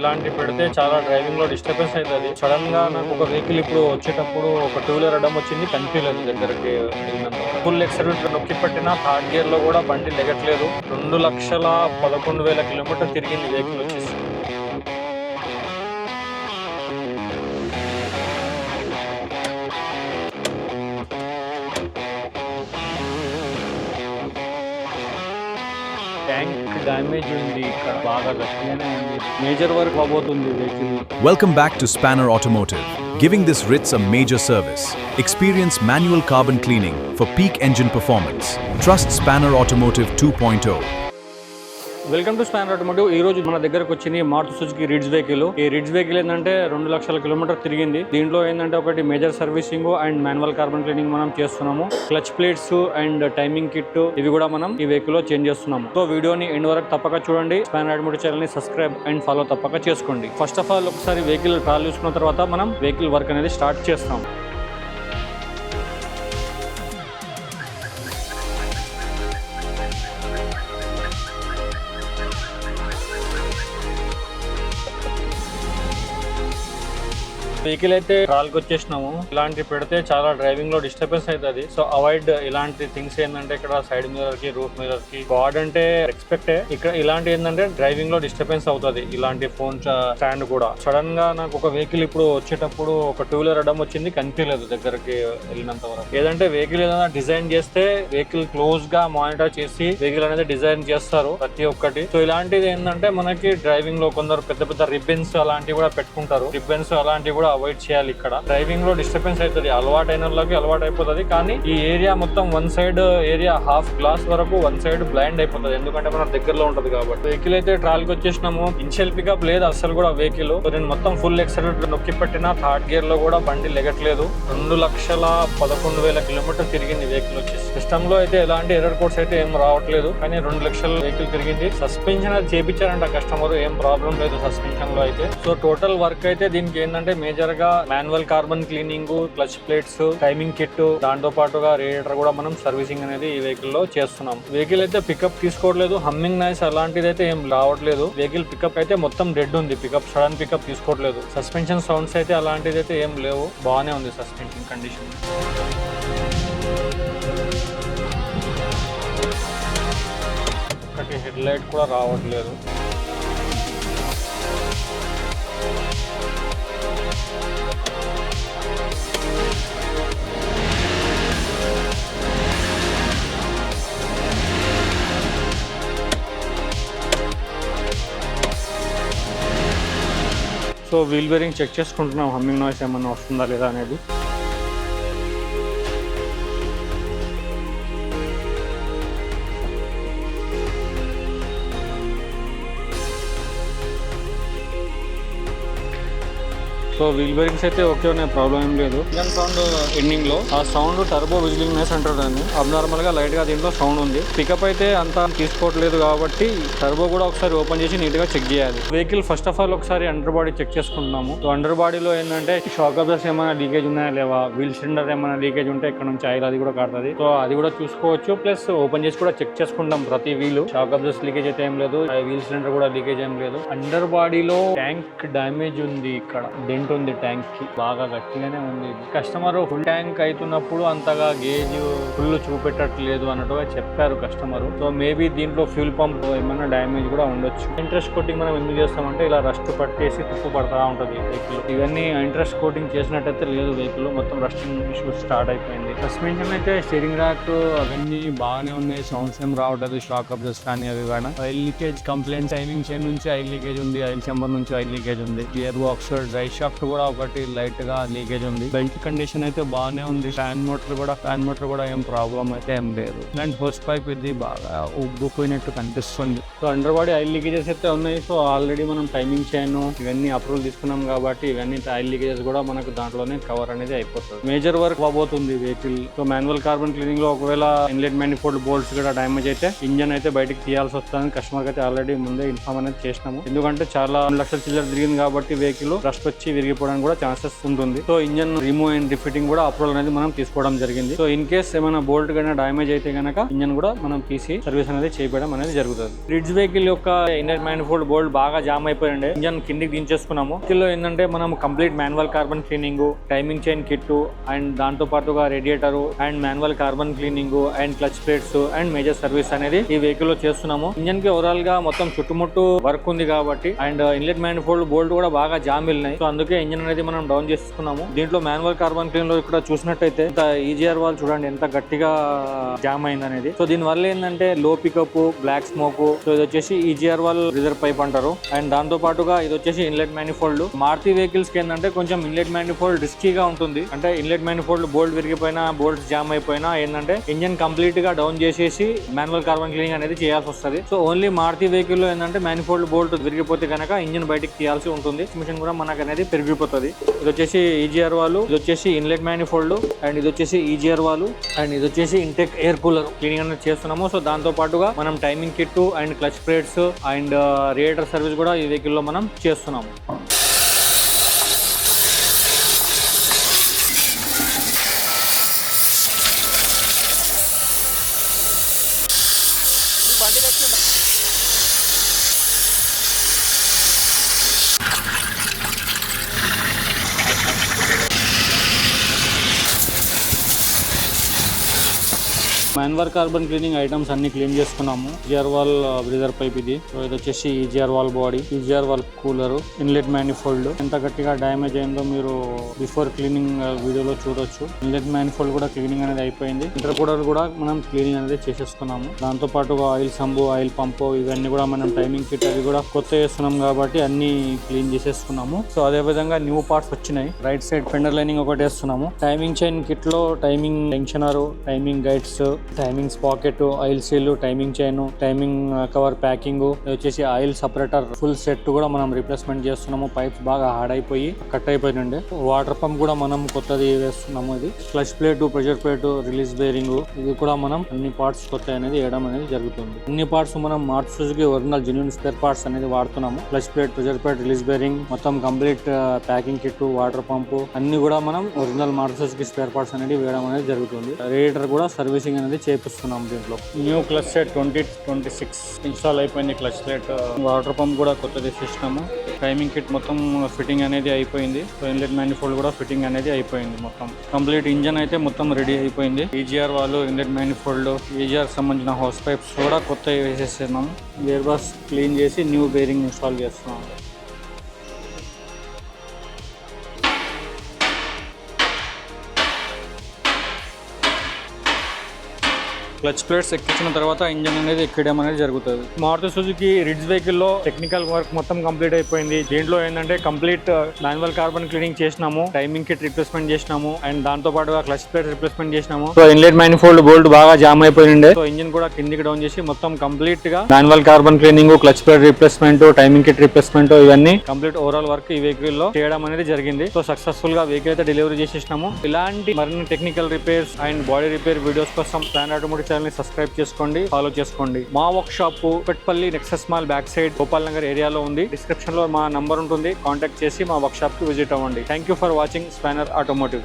ఇలాంటి పెడితే చాలా డ్రైవింగ్ లో డిస్టర్బెన్స్ అవుతుంది. సడన్ గా నాకు ఒక వెహికల్ ఇప్పుడు వచ్చేటప్పుడు ఒక టూ వీలర్ అడ్డం వచ్చింది, కనిపించలేదు దగ్గరికి వెళ్ళినంత. ఫుల్ ఎక్సలెంట్ నొక్కి పెట్టిన థర్డ్ గేర్ లో కూడా బండి లెగట్లేదు. 2,11,000 కిలోమీటర్ తిరిగింది వెహికల్ వచ్చేసి. ట్యాంక్ డ్యామేజ్ ఉంది, ఇక్కడ బాగా గట్టిగానే ఉంది. మేజర్ వర్క్ అవబోతుంది vehicle. Welcome back to Spanner Automotive, giving this Ritz a major service. Experience manual carbon cleaning for peak engine performance. Trust Spanner Automotive 2.0. Welcome to spanner automotive. ఈ రోజు మన దగ్గరకు వచ్చింది మారుతి సుజుకి రిడ్జ్ వెహికల్. ఈ ridge vehicle ఏంటంటే 2,00,000 kilometre తిరిగింది. దీంట్లో ఏంటంటే ఒకటి major servicing and manual carbon cleaning మనం చేస్తున్నాము. Clutch plates and timing kit ఇవి కూడా మనం ఈ వెహికల్ లో చేంజ్ చేస్తున్నాము. సో వీడియోని ఎండ్ వరకు తప్పక చూడండి. స్పానర్ ఆటోమోటివ్ ఛానల్ ని సబ్స్క్రైబ్ అండ్ ఫాలో తప్పక చేసుకోండి. ఫస్ట్ ఆఫ్ ఆల్ ఒకసారి వెహికల్ ట్రాల్ చూసుకున్న తర్వాత మనం వెహికల్ వర్క్ అనేది స్టార్ట్ చేస్తాం. వెహికల్ అయితే ట్రాల్కి వచ్చేసినాము. ఇలాంటి పెడితే చాలా డ్రైవింగ్ లో డిస్టర్బెన్స్ అవుతుంది. సో అవాయిడ్ ఇలాంటి థింగ్స్. ఏంటంటే ఇక్కడ సైడ్ మిర్రర్ కి, రూఫ్ మిర్రర్ కి గాడ్ అంటే ఎక్స్పెక్టే. ఇక్కడ ఇలాంటి ఏంటంటే డ్రైవింగ్ లో డిస్టర్బెన్స్ అవుతుంది. ఇలాంటి ఫోన్ స్టాండ్ కూడా సడన్ గా నాకు ఒక వెహికల్ ఇప్పుడు వచ్చేటప్పుడు ఒక టూ వీలర్ అడ్డం వచ్చింది, కనిపించలేదు దగ్గరికి వెళ్ళినంత వరకు. ఏదంటే వెహికల్ ఏదైనా డిజైన్ చేస్తే వెహికల్ క్లోజ్ గా మానిటర్ చేసి వెహికల్ అనేది డిజైన్ చేస్తారు ప్రతి ఒక్కటి. సో ఇలాంటిది ఏంటంటే మనకి డ్రైవింగ్ లో కొందరు పెద్ద పెద్ద రిబ్బన్స్ అలాంటివి కూడా పెట్టుకుంటారు. రిబ్బన్స్ అలాంటివి కూడా అవాయిడ్ చేయాలి. ఇక్కడ డ్రైవింగ్ లో డిస్టర్బెన్స్ అవుతుంది. అలవాటైన వాళ్ళకి అలవాటు అయిపోతుంది. కానీ ఈ ఏరియా మొత్తం one side area half glass వరకు వన్ సైడ్ బ్లైండ్ అయిపోతుంది, ఎందుకంటే మన దగ్గరలో ఉంటది కాబట్టి. వెహికల్ అయితే ట్రాల్కి వచ్చేసినాము. ఇనిషియల్ పికప్ లేదు అసలు కూడా వెహికల్. నేను మొత్తం ఫుల్ ఎక్సలెంట్ నొక్కి పెట్టిన థర్డ్ గేర్ లో కూడా బండి లెగట్లేదు. 2,11,000 కిలోమీటర్ తిరిగింది వెహికల్ వచ్చేసి. సిస్టమ్ లో అయితే ఎలాంటి ఎర్రర్ కోడ్స్ అయితే ఏం రావట్లేదు, కానీ 2,00,000 వెహికల్ తిరిగింది. సస్పెన్షన్ అది చేపించారంట కస్టమర్, ఏం ప్రాబ్లం లేదు సస్పెన్షన్ లో అయితే. సో టోటల్ వర్క్ అయితే దీనికి ఏంటంటే మేజర్ గా manual carbon cleaning, clutch plates, timing kit, దాంతో పాటుగా రేడియేటర్ కూడా మనం సర్వీసింగ్ అనేది ఈ వెహికల్ లో చేస్తున్నాం. వెహికల్ అయితే పికప్ తీసుకోవట్లేదు, హమ్మింగ్ నాయిస్ అలాంటిది అయితే ఏం రావట్లేదు. వెహికల్ పికప్ అయితే మొత్తం డెడ్ ఉంది. పికప్ సడన్ పికప్ తీసుకోవట్లేదు. సస్పెన్షన్ సౌండ్స్ అయితే అలాంటిది అయితే ఏం లేవు, బాగానే ఉంది సస్పెన్షన్ కండిషన్. ఒకటి హెడ్ లైట్ కూడా రావట్లేదు. సో వీల్ బేరింగ్ చెక్ చేసుకుంటున్నాం, హమ్మింగ్ నాయిస్ ఏమన్నా వస్తుందా లేదా అనేది. సో వీల్ బేరింగ్స్ అయితే ఓకే ఉన్నాయి, ప్రాబ్లం ఏం లేదు. ఇంజన్ సౌండ్ ఎండింగ్ లో ఆ సౌండ్ టర్బో విజిలింగ్నెస్ అంటారు దాన్ని. అబ్నార్మల్ గా లైట్ గా దీంట్లో సౌండ్ ఉంది. పికప్ అయితే అంతా తీసుకోవట్లేదు కాబట్టి టర్బో కూడా ఒకసారి ఓపెన్ చేసి నీట్ గా చెక్ చేయాలి. వెహికల్ ఫస్ట్ ఆఫ్ ఆల్ ఒకసారి అండర్ బాడీ చెక్ చేసుకుంటున్నాము. సో అండర్ బాడీలో ఏంటంటే షాక్ అబ్జర్వర్స్ ఏమైనా లీకేజ్ ఉన్నాయా లేవా, వీల్ సిలిండర్ ఏమైనా లీకేజ్ ఉంటే ఇక్కడ నుంచి ఆయిల్ అది కూడా కాడుతుంది. సో అది కూడా చూసుకోవచ్చు. ప్లస్ ఓపెన్ చేసి కూడా చెక్ చేసుకుంటాం ప్రతి వీల్. షాక్ అబ్జర్వర్స్ లీకేజ్ అయితే ఏం లేదు, వీల్ సిలిండర్ కూడా లీకేజ్ ఏం లేదు. అండర్ బాడీలో ట్యాంక్ డ్యామేజ్ ఉంది, ఇక్కడ డెంట్ ఉంది. ట్యాంక్ కి బాగా గట్టిగానే ఉంది. కస్టమర్ ఫుల్ ట్యాంక్ అవుతున్నప్పుడు అంతగా గేజ్ ఫుల్ చూపెట్టట్లేదు అన్నట్టుగా చెప్పారు కస్టమర్. సో మేబీ దీంట్లో ఫ్యూల్ పంప్ ఏమైనా డ్యామేజ్ కూడా ఉండొచ్చు. ఇంట్రెస్ట్ కోటింగ్ మనం ఎందుకు చేస్తామంటే ఇలా రస్ట్ పట్టేసి తుప్పు పడతా ఉంటుంది వెహికల్. ఇవన్నీ ఇంట్రెస్ట్ కోటింగ్ చేసినట్టయితే లేదు, వెహికల్ మొత్తం రస్టింగ్ ఇష్యూ స్టార్ట్ అయిపోయింది. సస్పెన్షన్ అయితే స్టీరింగ్ ర్యాక్ అవన్నీ బాగానే ఉన్నాయి, సౌండ్స్ ఏం రావట్లేదు. షాక్ అబ్జర్వర్స్ కానీ అవి కూడా. Oil leakage complaint, timing chain నుంచి ఆయిల్ లీకేజ్ ఉంది, ఆయిల్ చెంబర్ నుంచి ఆయిల్ లీకేజ్ ఉంది. గియర్ బాక్స్, డ్రై షాఫ్ట్ కూడా ఒకటి లైట్ గా లీకేజ్ ఉంది. బెల్ట్ కండిషన్ అయితే బాగానే ఉంది. ఫ్యాన్ మోటార్ కూడా ఏం ప్రాబ్లం అయితే ఏం లేదు. ఇలాంటి హోస్ పైప్ ఇది బాగా ఉబ్బుపోయినట్టు కనిపిస్తుంది. So under body oil leakages అయితే ఉన్నాయి. సో ఆల్రెడీ మనం టైమింగ్ చైన్ ఇవన్నీ అప్రూవల్ తీసుకున్నాం కాబట్టి ఇవన్నీ ఆయిల్ లీకేజెస్ కూడా మనకు దాంట్లోనే కవర్ అనేది అయిపోతుంది. మేజర్ వర్క్ అవబోతుంది vehicle. So manual carbon cleaning లో ఒకవేళ ఇన్లెట్ మ్యానిఫోల్డ్ బోల్ట్స్ కూడా డ్యామేజ్ అయితే ఇంజన్ అయితే బయటకు తీయాల్సి వస్తుంది. కస్టమర్ అయితే ఆల్రెడీ ముందే ఇన్ఫార్మ్ అనేది చేసినాము. ఎందుకంటే చాలా 2 లక్షల చిల్లర తిరిగింది కాబట్టి వెహికల్ రస్ట్ వచ్చి విరిగిపోవడానికి కూడా ఛాన్సెస్ ఉంటుంది. సో ఇంజన్ రిమూవ్ అండ్ రిఫిటింగ్ కూడా అప్రూవల్ అనేది మనం తీసుకోవడం జరిగింది. సో ఇన్ కేస్ ఏమైనా బోల్ట్ కన్నా డ్యామేజ్ అయితే కనుక ఇంజన్ కూడా మనం తీసి సర్వీస్ అనేది చేయడం అనేది జరుగుతుంది. రిడ్జ్ వెహికల్ యొక్క ఇన్నర్ మ్యానిఫోల్డ్ బోల్ట్ బాగా జామ్ అయిపోయింది. ఇంజన్ కిందికి దించేసుకున్నాము. వీటిలో ఏంటంటే మనం complete manual carbon cleaning, timing chain kit and దాంతో పాటుగా radiator and manual carbon cleaning and clutch plates and major service అనేది ఈ వెహికల్ లో చేస్తున్నాము. ఇంజన్ కి ఓవరాల్ గా మొత్తం చుట్టుముట్టు వర్క్ ఉంది కాబట్టి అండ్ ఇన్లెట్ మ్యానిఫోల్డ్ బోల్ట్ కూడా బాగా జామ్ వెళ్ళినాయి. సో అందుకే ఇంజన్ అనేది మనం డౌన్ చేసుకున్నాము. దీంట్లో మాన్యువల్ కార్బన్ క్లీన్ లో ఇక్కడ చూసినట్టయితే ఈజీఆర్ వాల్ చూడండి ఎంత గట్టిగా జామ్ అయింది అనేది. సో దీని వల్ల ఏంటంటే లో పికప్, బ్లాక్ స్మోక్. సో ఇది వచ్చేసి ఈజీఆర్ వాల్ రిజర్వ్ పైప్ అంటారు. అండ్ దాంతో పాటుగా ఇది వచ్చేసి ఇన్లెట్ మ్యానిఫోల్డ్. మారుతి వెహికల్స్ కి ఏంటంటే కొంచెం ఇన్లెట్ మ్యానిఫోల్డ్ రిస్కీగా ఉంటుంది. అంటే ఇన్లెట్ మ్యానిఫోల్డ్ బోల్ట్ విరిగిపోయినా, బోల్ట్ జామ్ అయిపోయినా ఏంటంటే ఇంజన్ కంప్లీట్ గా డౌన్ చేసేసి మాన్యువల్ కార్బన్ క్లీనింగ్ అనేది చేయాల్సి వస్తుంది. సో ఓన్లీ మారుతి వెహికల్ లో ఏంటంటే మ్యానిఫోల్డ్ బోల్ట్ విరిగిపోతే కనుక ఇంజన్ బయటికి తీయాల్సి ఉంటుంది. మిషన్ కూడా మనకు అనేది పెరిగిపోతుంది. ఇది వచ్చేసి ఈజీఆర్ వాల్, ఇది వచ్చేసి ఇన్లెట్ మ్యానిఫోల్డ్ అండ్ ఇది వచ్చేసి ఈజీఆర్ వాల్ అండ్ ఇది వచ్చేసి ఇంటెక్ ఎయిర్ కూలర్ క్లీనింగ్ అనేది చేస్తున్నాము. సో దాంతో పాటుగా మనం timing kit and clutch plates and radiator service కూడా ఈ వెహికల్ లో మనం చేస్తున్నాము. మాన్యువల్ కార్బన్ క్లీనింగ్ ఐటమ్స్ అన్ని క్లీన్ చేసుకున్నాము. ఈజీఆర్ వాల్ బ్రీజర్ పైప్ ఇది. సో ఇది వచ్చేసి EGR wall body, EGR wall cooler, inlet manifold ఎంత గట్టిగా డ్యామేజ్ అయిందో మీరు బిఫోర్ క్లీనింగ్ వీడియోలో చూడొచ్చు. ఇన్లెట్ మ్యానిఫోల్డ్ కూడా క్లీనింగ్ అనేది అయిపోయింది. ఇంటర్కూలర్ కూడా మనం క్లీనింగ్ అనేది చేసేసుకున్నాము. దాంతో పాటుగా ఆయిల్ సంబు, ఆయిల్ పంపు ఇవన్నీ కూడా మనం టైమింగ్ కిట్ అది కూడా కొత్త చేస్తున్నాం కాబట్టి అన్ని క్లీన్ చేసేసుకున్నాము. సో అదే విధంగా న్యూ పార్ట్స్ వచ్చినాయి. రైట్ సైడ్ ఫెండర్ లైనింగ్ ఒకటి వేస్తున్నాము. టైమింగ్ చైన్ కిట్ లో timing tensioner, timing guides, timing sprocket, oil seal, timing chain, timing cover packing, వచ్చేసి ఆయిల్ సపరేటర్ ఫుల్ సెట్ కూడా మనం రీప్లేస్మెంట్ చేస్తున్నాము. పైప్స్ బాగా హార్డ్ అయిపోయి కట్ అయిపోయినండి. వాటర్ పంప్ కూడా మనం కొత్తది వేస్తున్నాము. ఇది clutch plate, pressure plate, release bearing ఇది కూడా మనం అన్ని పార్ట్స్ కొత్త అనేది వేయడం అనేది జరుగుతుంది. అన్ని పార్ట్స్ మనం Maruti Suzuki original genuine spare parts అనేది వాడుతున్నాము. Clutch plate, pressure plate, release bearing మొత్తం complete packing kit, water pump అన్ని కూడా మనం original Maruti Suzuki spare parts అనేది వేయడం అనేది జరుగుతుంది. రేడియేటర్ కూడా సర్వీసింగ్ అనేది చేపిస్తున్నాం. దీంట్లో న్యూ క్లచ్ సెట్ 2026 ఇన్స్టాల్ అయిపోయింది. క్లచ్ ప్లేట్, వాటర్ పంప్ కూడా కొత్తది తీసేసినాము. టైమింగ్ కిట్ మొత్తం ఫిట్టింగ్ అనేది అయిపోయింది. ఇన్లెట్ మ్యానిఫోల్డ్ కూడా ఫిట్టింగ్ అనేది అయిపోయింది. మొత్తం కంప్లీట్ ఇంజన్ అయితే మొత్తం రెడీ అయిపోయింది. ఈజీఆర్ వాళ్ళు, ఇన్లెట్ మ్యానిఫోల్డ్, ఈజీఆర్ సంబంధించిన హౌస్ పైప్స్ కూడా కొత్త వేసేస్తున్నాము. గేర్ బాక్స్ క్లీన్ చేసి న్యూ బేరింగ్ ఇన్స్టాల్ చేస్తున్నాము. క్లచ్ ప్లేట్స్ ఎక్కించిన తర్వాత ఇంజన్ అనేది ఎక్కడం అనేది జరుగుతుంది. మారుతి సుజుకి రిడ్జ్ వెహికల్ లో టెక్నికల్ వర్క్ మొత్తం కంప్లీట్ అయిపోయింది. దీంట్లో ఏంటంటే కంప్లీట్ మాన్యువల్ కార్బన్ క్లీనింగ్ చేసినాము, టైమింగ్ కిట్ రిప్లేస్మెంట్ చేసినాము అండ్ దాంతో పాటుగా క్లచ్ ప్లేట్ రిప్లేస్మెంట్ చేసినాము. సో ఇన్లెట్ మ్యానిఫోల్డ్ బోల్ట్ బాగా జామ్ అయిపోయింది. సో ఇంజన్ కూడా కిందికి డౌన్ చేసి మొత్తం కంప్లీట్ గా manual carbon cleaning, clutch plate replacement, timing kit replacement ఇవన్నీ కంప్లీట్ ఓవరాల్ వర్క్ ఈ వెహికల్ లో చేయడం అనేది జరిగింది. సో సక్సెస్ఫుల్ గా వెహికల్ అయితే డెలివరీ చేసేసినాము. ఇలాంటి మరిన్ని technical repairs and body repair videos కోసం ప్లాన్ ఆటోమోటివ్ ఛానల్ ని సబ్స్క్రైబ్ చేసుకోండి, ఫాలో చేసుకోండి. మా workshop Petpalli Nexus mall back side Gopal Nagar ఏరియాలో ఉంది. డిస్క్రిప్షన్ లో మా నంబర్ ఉంటుంది, కాంటాక్ట్ చేసి మా వర్క్ షాప్ కి విజిట్ అవ్వండి. Thank you for watching spanner automotive.